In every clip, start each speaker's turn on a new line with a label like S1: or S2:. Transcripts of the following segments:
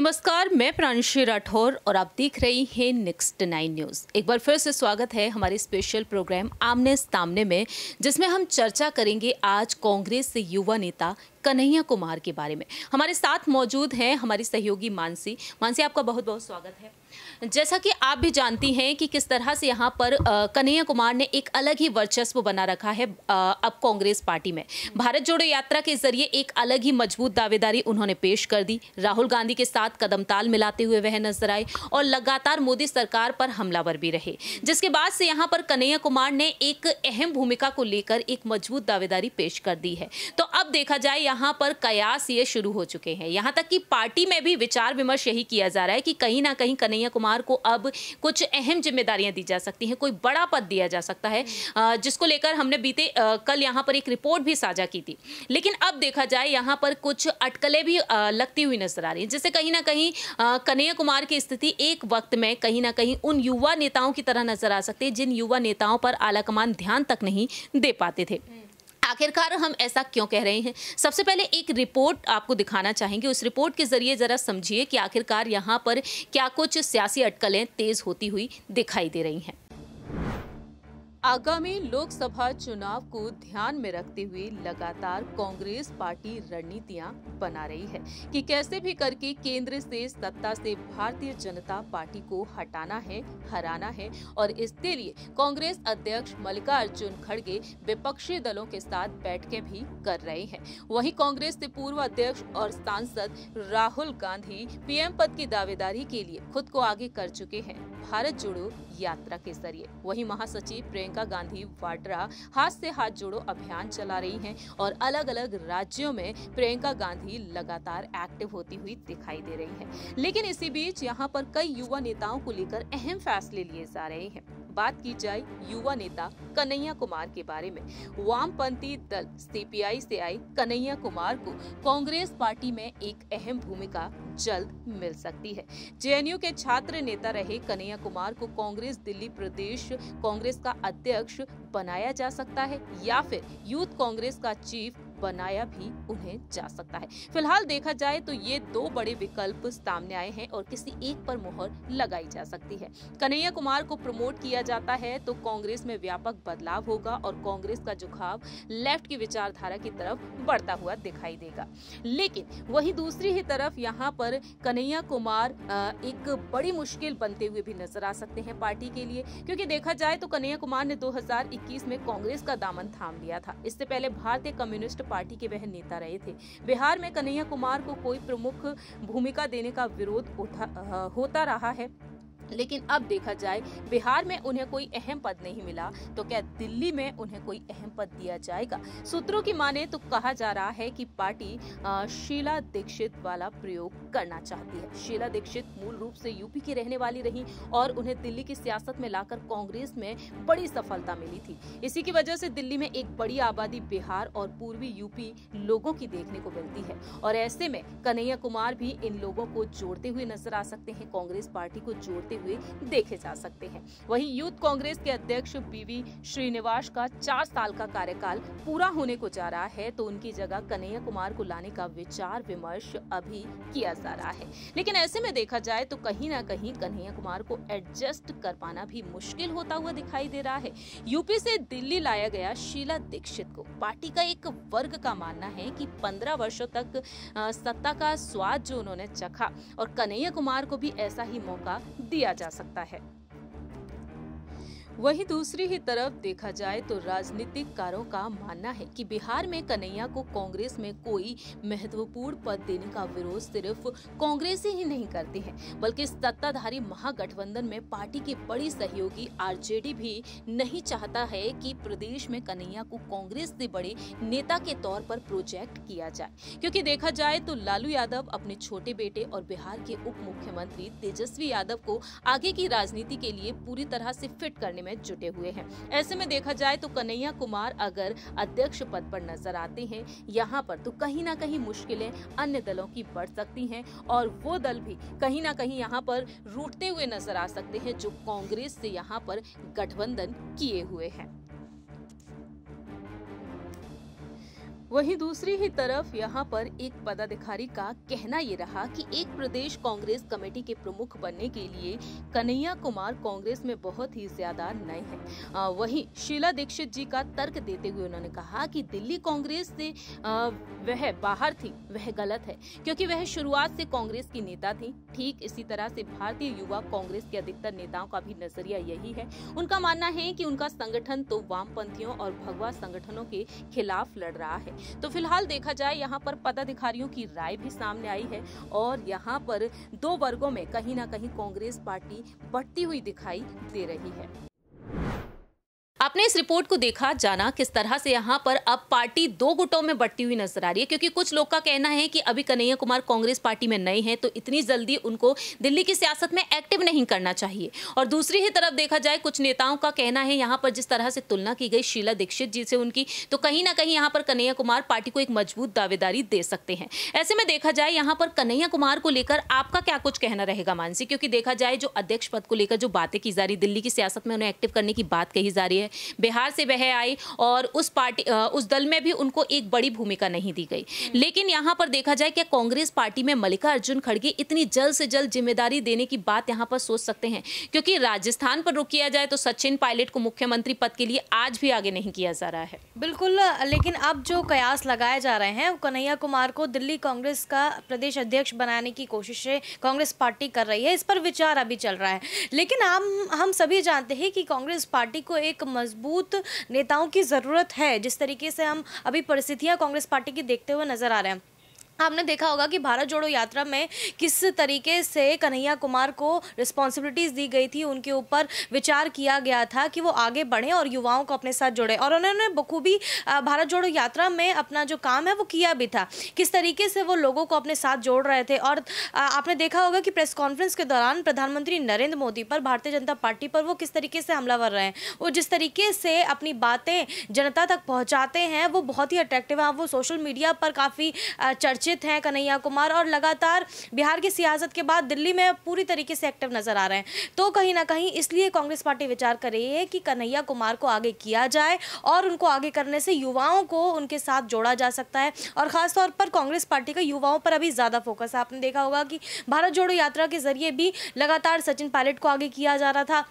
S1: नमस्कार, मैं प्रांशी राठौर और आप देख रही हैं नेक्स्ट 9 न्यूज़। एक बार फिर से स्वागत है हमारे स्पेशल प्रोग्राम आमने सामने में, जिसमें हम चर्चा करेंगे आज कांग्रेस से युवा नेता कन्हैया कुमार के बारे में। हमारे साथ मौजूद हैं हमारी सहयोगी मानसी। आपका बहुत बहुत स्वागत है। जैसा कि आप भी जानती हैं कि किस तरह से यहाँ पर कन्हैया कुमार ने एक अलग ही वर्चस्व बना रखा है अब कांग्रेस पार्टी में। भारत जोड़ो यात्रा के जरिए एक अलग ही मजबूत दावेदारी उन्होंने पेश कर दी। राहुल गांधी के साथ कदम ताल मिलाते हुए वह नजर आए और लगातार मोदी सरकार पर हमलावर भी रहे, जिसके बाद से यहाँ पर कन्हैया कुमार ने एक अहम भूमिका को लेकर एक मजबूत दावेदारी पेश कर दी है। तो अब देखा जाए यहाँ पर कयास ये शुरू हो चुके हैं। यहाँ तक कि पार्टी में भी विचार विमर्श यही किया जा रहा है कि कहीं ना कहीं कन्हैया कुमार को अब कुछ अहम जिम्मेदारियां दी जा सकती हैं, कोई बड़ा पद दिया जा सकता है, जिसको लेकर हमने बीते कल यहाँ पर एक रिपोर्ट भी साझा की थी। लेकिन अब देखा जाए यहाँ पर कुछ अटकलें भी लगती हुई नजर आ रही है, जिससे कहीं ना कहीं कन्हैया कुमार की स्थिति एक वक्त में कहीं ना कहीं उन युवा नेताओं की तरह नजर आ सकती है जिन युवा नेताओं पर आलाकमान ध्यान तक नहीं दे पाते थे। आखिरकार हम ऐसा क्यों कह रहे हैं? सबसे पहले एक रिपोर्ट आपको दिखाना चाहेंगे। उस रिपोर्ट के जरिए जरा समझिए कि आखिरकार यहाँ पर क्या कुछ सियासी अटकलें तेज होती हुई दिखाई दे रही हैं। आगामी लोकसभा चुनाव को ध्यान में रखते हुए लगातार कांग्रेस पार्टी रणनीतियां बना रही है कि कैसे भी करके केंद्र से सत्ता से भारतीय जनता पार्टी को हटाना है, हराना है। और इसके लिए कांग्रेस अध्यक्ष मल्लिकार्जुन खड़गे विपक्षी दलों के साथ बैठकें भी कर रहे हैं। वहीं कांग्रेस से पूर्व अध्यक्ष और सांसद राहुल गांधी पीएम पद की दावेदारी के लिए खुद को आगे कर चुके हैं भारत जोड़ो यात्रा के जरिए। वहीं महासचिव प्रियंका गांधी वाड्रा हाथ से हाथ जोड़ो अभियान चला रही हैं और अलग अलग राज्यों में प्रियंका गांधी लगातार एक्टिव होती हुई दिखाई दे रही हैं। लेकिन इसी बीच यहाँ पर कई युवा नेताओं को लेकर अहम फैसले लिए जा रहे हैं। बात की जाए युवा नेता कन्हैया कुमार के बारे में, वामपंथी दल सीपीआई से आए कन्हैया कुमार को कांग्रेस पार्टी में एक अहम भूमिका जल्द मिल सकती है। जेएनयू के छात्र नेता रहे कन्हैया कुमार को कांग्रेस दिल्ली प्रदेश कांग्रेस का अध्यक्ष बनाया जा सकता है या फिर यूथ कांग्रेस का चीफ बनाया भी उन्हें जा सकता है। फिलहाल देखा जाए तो ये दो बड़े विकल्प सामने आए हैं और किसी एक पर मुहर लगाई जा सकती है। कन्हैया कुमार को प्रमोट किया जाता है तो कांग्रेस में व्यापक बदलाव होगा और कांग्रेस का झुकाव लेफ्ट की विचारधारा की तरफ बढ़ता हुआ दिखाई देगा। लेकिन वहीं दूसरी ही तरफ यहाँ पर कन्हैया कुमार एक बड़ी मुश्किल बनते हुए भी नजर आ सकते हैं पार्टी के लिए, क्योंकि देखा जाए तो कन्हैया कुमार ने 2021 में कांग्रेस का दामन थाम लिया था। इससे पहले भारतीय कम्युनिस्ट पार्टी के वह नेता रहे थे। बिहार में कन्हैया कुमार को कोई प्रमुख भूमिका देने का विरोध होता रहा है, लेकिन अब देखा जाए बिहार में उन्हें कोई अहम पद नहीं मिला तो क्या दिल्ली में उन्हें कोई अहम पद दिया जाएगा? सूत्रों की माने तो कहा जा रहा है कि पार्टी शीला दीक्षित वाला प्रयोग करना चाहती है। शीला दीक्षित मूल रूप से यूपी की रहने वाली रही और उन्हें दिल्ली की सियासत में लाकर कांग्रेस में बड़ी सफलता मिली थी। इसी की वजह से दिल्ली में एक बड़ी आबादी बिहार और पूर्वी यूपी लोगों की देखने को मिलती है और ऐसे में कन्हैया कुमार भी इन लोगों को जोड़ते हुए नजर आ सकते हैं, कांग्रेस पार्टी को जोड़ते हुए देखे जा सकते हैं। वहीं यूथ कांग्रेस के अध्यक्ष पीवी श्रीनिवास का 4 साल का कार्यकाल पूरा होने को जा रहा है तो उनकी जगह कन्हैया कुमार को लाने का विचार विमर्श अभी किया जा रहा है। लेकिन ऐसे में देखा जाए तो कहीं ना कहीं कन्हैया कुमार को एडजस्ट कर पाना भी मुश्किल होता हुआ दिखाई दे रहा है। यूपी से दिल्ली लाया गया शीला दीक्षित को पार्टी का एक वर्ग का मानना है कि 15 वर्षों तक सत्ता का स्वाद जो उन्होंने चखा और कन्हैया कुमार को भी ऐसा ही मौका दिया जा सकता है। वहीं दूसरी ही तरफ देखा जाए तो राजनीतिककारों का मानना है कि बिहार में कन्हैया को कांग्रेस में कोई महत्वपूर्ण पद देने का विरोध सिर्फ कांग्रेस ही नहीं करते हैं, बल्कि सत्ताधारी महागठबंधन में पार्टी की बड़ी सहयोगी आरजेडी भी नहीं चाहता है कि प्रदेश में कन्हैया को कांग्रेस से बड़े नेता के तौर पर प्रोजेक्ट किया जाए। क्योंकि देखा जाए तो लालू यादव अपने छोटे बेटे और बिहार के उप मुख्यमंत्री तेजस्वी यादव को आगे की राजनीति के लिए पूरी तरह से फिट करने में जुटे हुए हैं। ऐसे में देखा जाए तो कन्हैया कुमार अगर अध्यक्ष पद पर नजर आते हैं यहाँ पर तो कहीं ना कहीं मुश्किलें अन्य दलों की बढ़ सकती हैं और वो दल भी कहीं ना कहीं यहाँ पर रूठते हुए नजर आ सकते हैं जो कांग्रेस से यहाँ पर गठबंधन किए हुए हैं। वहीं दूसरी ही तरफ यहाँ पर एक पदाधिकारी का कहना ये रहा कि एक प्रदेश कांग्रेस कमेटी के प्रमुख बनने के लिए कन्हैया कुमार कांग्रेस में बहुत ही ज्यादा नए हैं। वहीं शीला दीक्षित जी का तर्क देते हुए उन्होंने कहा कि दिल्ली कांग्रेस से वह बाहर थी, वह गलत है क्योंकि वह शुरुआत से कांग्रेस की नेता थी। ठीक इसी तरह से भारतीय युवा कांग्रेस के अधिकतर नेताओं का भी नजरिया यही है। उनका मानना है कि उनका संगठन तो वामपंथियों और भगवा संगठनों के खिलाफ लड़ रहा है। तो फिलहाल देखा जाए यहाँ पर पदाधिकारियों की राय भी सामने आई है और यहाँ पर दो वर्गों में कहीं ना कहीं कांग्रेस पार्टी बढ़ती हुई दिखाई दे रही है। आपने इस रिपोर्ट को देखा, जाना किस तरह से यहाँ पर अब पार्टी दो गुटों में बढ़ती हुई नजर आ रही है, क्योंकि कुछ लोग का कहना है कि अभी कन्हैया कुमार कांग्रेस पार्टी में नए हैं तो इतनी जल्दी उनको दिल्ली की सियासत में एक्टिव नहीं करना चाहिए। और दूसरी ही तरफ देखा जाए कुछ नेताओं का कहना है यहाँ पर जिस तरह से तुलना की गई शीला दीक्षित जी से उनकी, तो कहीं ना कहीं यहाँ पर कन्हैया कुमार पार्टी को एक मजबूत दावेदारी दे सकते हैं। ऐसे में देखा जाए यहाँ पर कन्हैया कुमार को लेकर आपका क्या कुछ कहना रहेगा मानसी, क्योंकि देखा जाए जो अध्यक्ष पद को लेकर जो बातें की जा रही, दिल्ली की सियासत में उन्हें एक्टिव करने की बात कही जा रही है, बिहार से वह आई और उस दल में भी उनको एक बड़ी भूमिका नहीं दी गई। लेकिन यहां पर देखा जाए कि कांग्रेस पार्टी में मल्लिकार्जुन खड़गे इतनी जल्द से जल्द जिम्मेदारी देने की बात यहां पर सोच सकते हैं, क्योंकि राजस्थान पर रुक किया जाए तो सचिन पायलट को मुख्यमंत्री पद के लिए आज भी आगे नहीं किया जा रहा है।
S2: बिल्कुल, लेकिन अब जो कयास लगाए जा रहे हैं कन्हैया कुमार को दिल्ली कांग्रेस का प्रदेश अध्यक्ष बनाने की कोशिशें कांग्रेस पार्टी कर रही है, इस पर विचार अभी चल रहा है। लेकिन हम सभी जानते हैं कि कांग्रेस पार्टी को एक मजबूत नेताओं की जरूरत है। जिस तरीके से हम अभी परिस्थितियां कांग्रेस पार्टी की देखते हुए नजर आ रहे हैं, आपने देखा होगा कि भारत जोड़ो यात्रा में किस तरीके से कन्हैया कुमार को रिस्पॉन्सिबिलिटीज़ दी गई थी, उनके ऊपर विचार किया गया था कि वो आगे बढ़ें और युवाओं को अपने साथ जोड़ें, और उन्होंने बखूबी भारत जोड़ो यात्रा में अपना जो काम है वो किया भी था। किस तरीके से वो लोगों को अपने साथ जोड़ रहे थे। और आपने देखा होगा कि प्रेस कॉन्फ्रेंस के दौरान प्रधानमंत्री नरेंद्र मोदी पर, भारतीय जनता पार्टी पर वो किस तरीके से हमलावर रहे हैं। वो जिस तरीके से अपनी बातें जनता तक पहुँचाते हैं वो बहुत ही अट्रैक्टिव है। वो सोशल मीडिया पर काफ़ी चर्चित हैं कन्हैया कुमार, और लगातार बिहार की सियासत के बाद दिल्ली में पूरी तरीके से एक्टिव नजर आ रहे हैं। तो कहीं ना कहीं इसलिए कांग्रेस पार्टी विचार कर रही है कि कन्हैया कुमार को आगे किया जाए और उनको आगे करने से युवाओं को उनके साथ जोड़ा जा सकता है। और खासतौर पर कांग्रेस पार्टी का युवाओं पर अभी ज्यादा फोकस है। आपने देखा होगा कि भारत जोड़ो यात्रा के जरिए भी लगातार सचिन पायलट को आगे किया जा रहा था।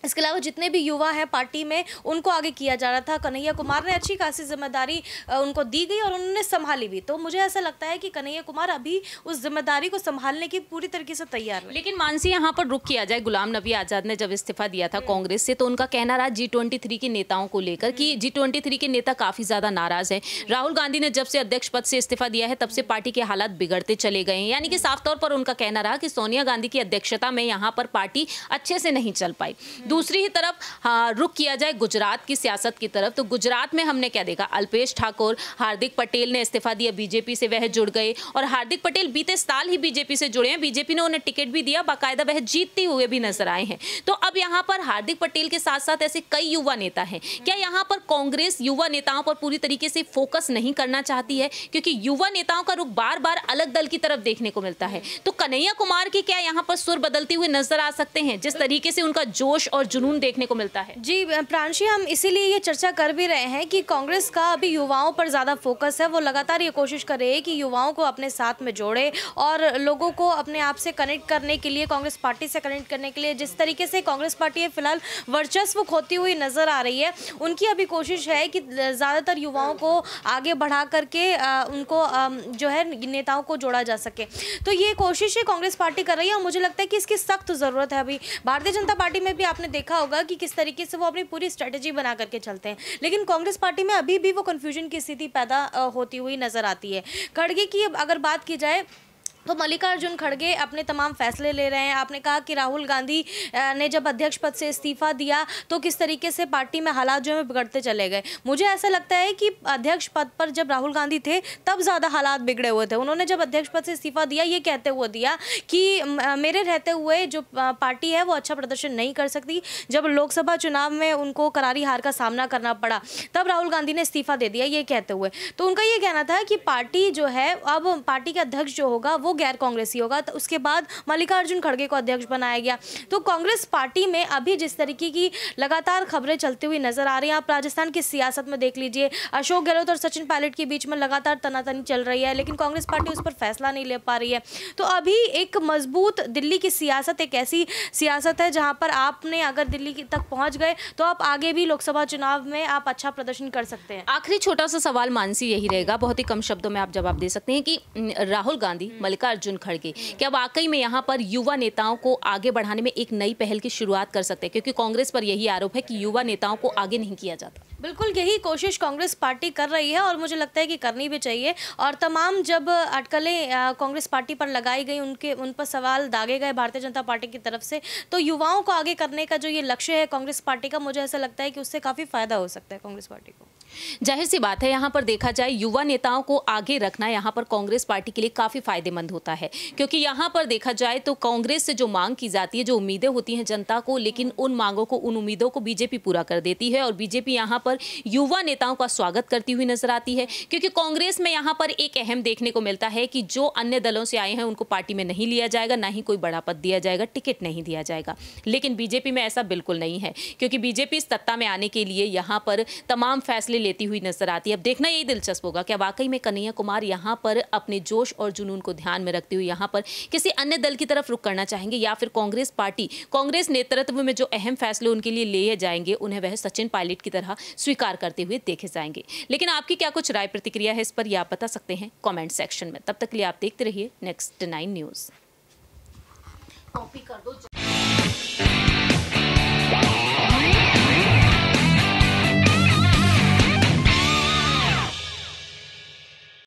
S2: इसके अलावा जितने भी युवा हैं पार्टी में उनको आगे किया जा रहा था। कन्हैया कुमार ने अच्छी खासी जिम्मेदारी उनको दी गई और उन्होंने संभाली भी। तो मुझे ऐसा लगता है कि कन्हैया कुमार अभी उस जिम्मेदारी को संभालने की पूरी तरीके से तैयार है।
S1: लेकिन मानसी, यहाँ पर रुक किया जाए, गुलाम नबी आजाद ने जब इस्तीफा दिया था कांग्रेस से तो उनका कहना रहा G23 के नेताओं को लेकर कि G23 के नेता काफी ज्यादा नाराज है। राहुल गांधी ने जब से अध्यक्ष पद से इस्तीफा दिया है तब से पार्टी के हालात बिगड़ते चले गए हैं। यानी कि साफ तौर पर उनका कहना रहा कि सोनिया गांधी की अध्यक्षता में यहाँ पर पार्टी अच्छे से नहीं चल पाई। दूसरी ही तरफ रुक किया जाए गुजरात की सियासत की तरफ, तो गुजरात में हमने क्या देखा, अल्पेश ठाकोर, हार्दिक पटेल ने इस्तीफा दिया, बीजेपी से वह जुड़ गए और हार्दिक पटेल बीते साल ही बीजेपी से जुड़े हैं। बीजेपी ने उन्हें टिकट भी दिया, बाकायदा वह जीतते हुए भी नजर आए हैं। तो अब यहाँ पर हार्दिक पटेल के साथ साथ ऐसे कई युवा नेता हैं। क्या यहाँ पर कांग्रेस युवा नेताओं पर पूरी तरीके से फोकस नहीं करना चाहती है, क्योंकि युवा नेताओं का रुख बार बार अलग दल की तरफ देखने को मिलता है। तो कन्हैया कुमार की क्या यहाँ पर सुर बदलते हुए नजर आ सकते हैं, जिस तरीके से उनका जोश और जुनून देखने को मिलता है?
S2: जी प्रांशी, हम इसीलिए ये चर्चा कर भी रहे हैं कि कांग्रेस का अभी युवाओं पर ज़्यादा फोकस है। वो लगातार ये कोशिश कर रही है कि युवाओं को अपने साथ में जोड़े और लोगों को अपने आप से कनेक्ट करने के लिए, कांग्रेस पार्टी से कनेक्ट करने के लिए जिस तरीके से कांग्रेस पार्टी फिलहाल वर्चस्व खोती हुई नज़र आ रही है, उनकी अभी कोशिश है कि ज़्यादातर युवाओं को आगे बढ़ा करके उनको जो है नेताओं को जोड़ा जा सके। तो ये कोशिशें कांग्रेस पार्टी कर रही है और मुझे लगता है कि इसकी सख्त ज़रूरत है। अभी भारतीय जनता पार्टी में भी आपने देखा होगा कि किस तरीके से वो अपनी पूरी स्ट्रेटेजी बना करके चलते हैं, लेकिन कांग्रेस पार्टी में अभी भी वो कंफ्यूजन की स्थिति पैदा होती हुई नजर आती है। खड़गे की अगर बात की जाए तो मल्लिकार्जुन खड़गे अपने तमाम फैसले ले रहे हैं। आपने कहा कि राहुल गांधी ने जब अध्यक्ष पद से इस्तीफा दिया तो किस तरीके से पार्टी में हालात जो है बिगड़ते चले गए। मुझे ऐसा लगता है कि अध्यक्ष पद पर जब राहुल गांधी थे तब ज़्यादा हालात बिगड़े हुए थे। उन्होंने जब अध्यक्ष पद से इस्तीफा दिया ये कहते हुए दिया कि मेरे रहते हुए जो पार्टी है वो अच्छा प्रदर्शन नहीं कर सकती। जब लोकसभा चुनाव में उनको करारी हार का सामना करना पड़ा तब राहुल गांधी ने इस्तीफा दे दिया ये कहते हुए। तो उनका ये कहना था कि पार्टी जो है अब पार्टी का अध्यक्ष जो होगा वो गैर कांग्रेसी होगा। तो उसके बाद मल्लिकार्जुन खड़गे को अध्यक्ष बनाया गया। तो कांग्रेस पार्टी में अभी जिस तरीके की लगातार खबरें चलती हुई नजर आ रही हैं, आप राजस्थान की सियासत में देख लीजिए, अशोक गहलोत और सचिन पायलट के बीच में लगातार तनातनी चल रही है, लेकिन कांग्रेस पार्टी उस पर फैसला नहीं ले पा रही है। तो अभी एक मजबूत दिल्ली की सियासत एक ऐसी सियासत है जहां पर आपने अगर दिल्ली तक पहुंच गए तो आप आगे भी लोकसभा चुनाव में आप अच्छा प्रदर्शन कर सकते हैं।
S1: आखिरी छोटा सा सवाल मानसी यही रहेगा, बहुत ही कम शब्दों में आप जवाब दे सकते हैं कि राहुल गांधी, मल्लिकार्जुन खड़गे क्या वाकई में यहाँ पर युवा नेताओं को आगे बढ़ाने में एक नई पहल की शुरुआत कर सकते हैं? क्योंकि कांग्रेस पर यही आरोप है कि युवा नेताओं को आगे नहीं किया जाता।
S2: बिल्कुल यही कोशिश कांग्रेस पार्टी कर रही है और मुझे लगता है कि करनी भी चाहिए। और तमाम जब अटकलें कांग्रेस पार्टी पर लगाई गई, उन पर सवाल दागे गए भारतीय जनता पार्टी की तरफ से, तो युवाओं को आगे करने का जो ये लक्ष्य है कांग्रेस पार्टी का, मुझे ऐसा लगता है कि उससे काफ़ी फायदा हो सकता है कांग्रेस पार्टी को।
S1: जाहिर सी बात है, यहाँ पर देखा जाए युवा नेताओं को आगे रखना यहाँ पर कांग्रेस पार्टी के लिए काफी फायदेमंद होता है, क्योंकि यहाँ पर देखा जाए तो कांग्रेस से जो मांग की जाती है, जो उम्मीदें होती हैं जनता को, लेकिन उन मांगों को, उन उम्मीदों को बीजेपी पूरा कर देती है और बीजेपी यहाँ पर युवा नेताओं का स्वागत करती हुई नजर आती है। क्योंकि कांग्रेस में यहाँ पर एक अहम देखने को मिलता है कि जो अन्य दलों से आए हैं उनको पार्टी में नहीं लिया जाएगा, ना ही कोई बड़ा पद दिया जाएगा, टिकट नहीं दिया जाएगा। लेकिन बीजेपी में ऐसा बिल्कुल नहीं है, क्योंकि बीजेपी सत्ता में आने के लिए यहाँ पर तमाम फैसले लेती हुई नजर आती है। अब देखना यही दिलचस्प होगा क्या वाकई में कन्हैया कुमार यहाँ पर अपने जोश और जुनून को ध्यान में रखते हुए यहाँ पर किसी अन्य दल की तरफ रुख करना चाहेंगे, या फिर कांग्रेस पार्टी, कांग्रेस नेतृत्व में जो अहम फैसले उनके लिए लिए जाएंगे उन्हें वह सचिन पायलट की तरह स्वीकार करते हुए देखे जाएंगे। लेकिन आपकी क्या कुछ राय प्रतिक्रिया है इस पर, यह आप बता सकते हैं कमेंट सेक्शन में। तब तक के लिए आप देखते रहिए नेक्स्ट 9 न्यूज। कॉपी कर दो।